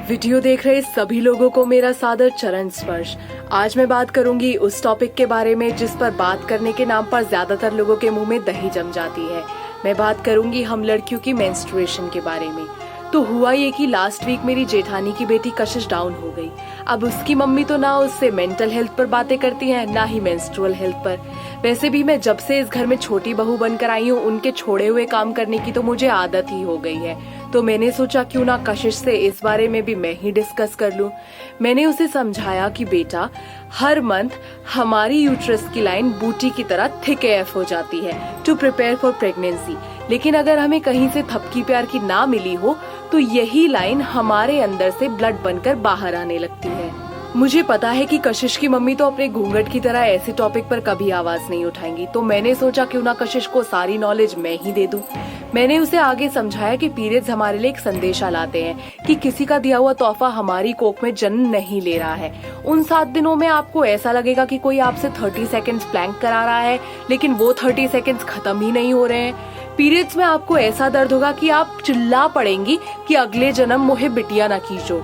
Video देख रहे सभी लोगों को मेरा सादर चरण स्पर्श। आज मैं बात करूंगी उस टॉपिक के बारे में जिस पर बात करने के नाम पर ज्यादातर लोगों के मुंह में दही जम जाती है। मैं बात करूंगी हम लड़कियों की मेंस्ट्रुएशन के बारे में। तो हुआ ये कि लास्ट वीक मेरी जेठानी की बेटी कशिश डाउन हो गई। अब उसकी मम्मी तो ना उससे मेंटल हेल्थ पर बातें करती हैं, ना ही मेंस्ट्रुअल हेल्थ पर। वैसे भी मैं जब से इस घर में छोटी बहू बनकर आई हूँ, उनके छोड़े हुए काम करने की तो मुझे आदत ही हो गई है। तो मैंने सोचा क्यों ना कशिश से इस बारे में भी मैं ही डिस्कस कर लूं। मैंने उसे समझाया कि बेटा, हर मंथ हमारी यूट्रस की लाइन बूटी की तरह थिक एफ हो जाती है टू प्रिपेयर फॉर प्रेगनेंसी। लेकिन अगर हमें कहीं से थपकी प्यार की ना मिली हो तो यही लाइन हमारे अंदर से ब्लड बनकर बाहर आने लगती है। मुझे पता है कि कशिश की मम्मी तो अपने घूंघट की तरह ऐसे टॉपिक पर कभी आवाज नहीं उठाएंगी, तो मैंने सोचा क्यों ना कशिश को सारी नॉलेज मैं ही दे दूं। मैंने उसे आगे समझाया कि पीरियड्स हमारे लिए एक संदेशा लाते हैं कि किसी का दिया हुआ तोहफा हमारी कोख में जन्म नहीं ले रहा है। उन 7 दिनों में आपको ऐसा लगेगा कि कोई आपसे 30 सेकेंड्स प्लैंक करा रहा है, लेकिन वो 30 सेकेंड्स खत्म ही नहीं हो रहे हैं। पीरियड्स में आपको ऐसा दर्द होगा कि आप चिल्ला पड़ेंगी कि अगले जन्म मोहे बिटिया ना कीजो।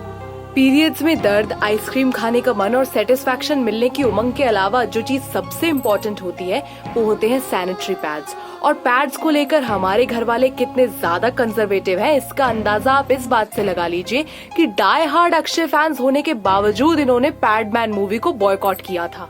पीरियड्स में दर्द, आइसक्रीम खाने का मन और सेटिस्फैक्शन मिलने की उमंग के अलावा जो चीज सबसे इम्पोर्टेंट होती है वो होते हैं सैनिटरी पैड्स। और पैड्स को लेकर हमारे घर वाले कितने ज्यादा कंजर्वेटिव हैं, इसका अंदाजा आप इस बात से लगा लीजिए कि डाई हार्ड अक्षय फैंस होने के बावजूद इन्होंने पैडमैन मूवी को बॉयकॉट किया था।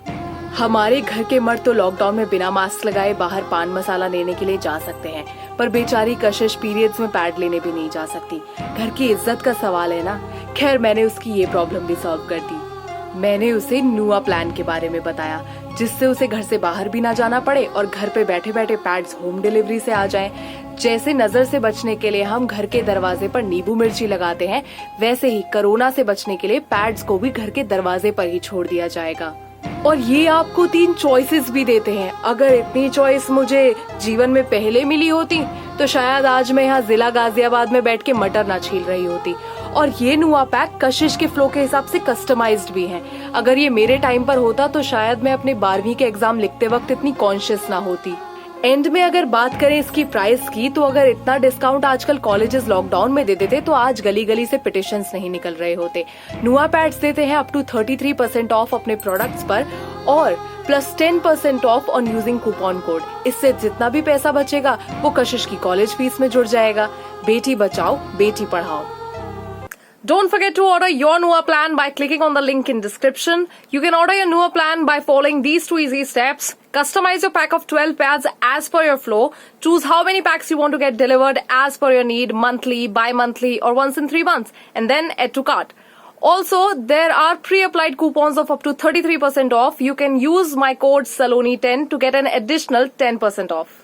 हमारे घर के मर्द तो लॉकडाउन में बिना मास्क लगाए बाहर पान मसाला लेने के लिए जा सकते हैं, पर बेचारी कशिश पीरियड्स में पैड लेने भी नहीं जा सकती। घर की इज्जत का सवाल है ना। खैर, मैंने उसकी ये प्रॉब्लम भी सॉल्व कर दी। मैंने उसे नुआ प्लान के बारे में बताया, जिससे उसे घर से बाहर भी ना जाना पड़े और घर पे बैठे बैठे पैड्स होम डिलीवरी से आ जाएं। जैसे नजर से बचने के लिए हम घर के दरवाजे पर नींबू मिर्ची लगाते हैं, वैसे ही कोरोना से बचने के लिए पैड्स को भी घर के दरवाजे पर ही छोड़ दिया जाएगा। और ये आपको 3 चॉइसेस भी देते हैं। अगर इतनी चॉइस मुझे जीवन में पहले मिली होती तो शायद आज मैं यहाँ जिला गाजियाबाद में बैठ के मटर ना छील रही होती। और ये नुआ पैक कशिश के फ्लो के हिसाब से कस्टमाइज्ड भी है। अगर ये मेरे टाइम पर होता तो शायद मैं अपने 12वीं के एग्जाम लिखते वक्त इतनी कॉन्शियस ना होती। एंड में अगर बात करें इसकी प्राइस की, तो अगर इतना डिस्काउंट आजकल कॉलेजेस लॉकडाउन में दे देते तो आज गली गली से पिटिशंस नहीं निकल रहे होते। नुआ पैड्स देते हैं अप टू 33% ऑफ अपने प्रोडक्ट्स पर और plus 10% of on using coupon code. इससे जितना भी पैसा बचेगा वो कशिश की कॉलेज फीस में जुड़ जाएगा। Beti Bachao, Beti Padhao. Don't forget to order your Nua plan by clicking on the link in description. You can order your Nua plan by following these 2 easy steps. Customize your pack of 12 pads as per your flow. Choose how many packs you want to get delivered as per your need, monthly, bi-monthly or once in 3 months, and then add to cart. Also, there are pre-applied coupons of up to 33% off. You can use my code SALONI10 to get an additional 10% off.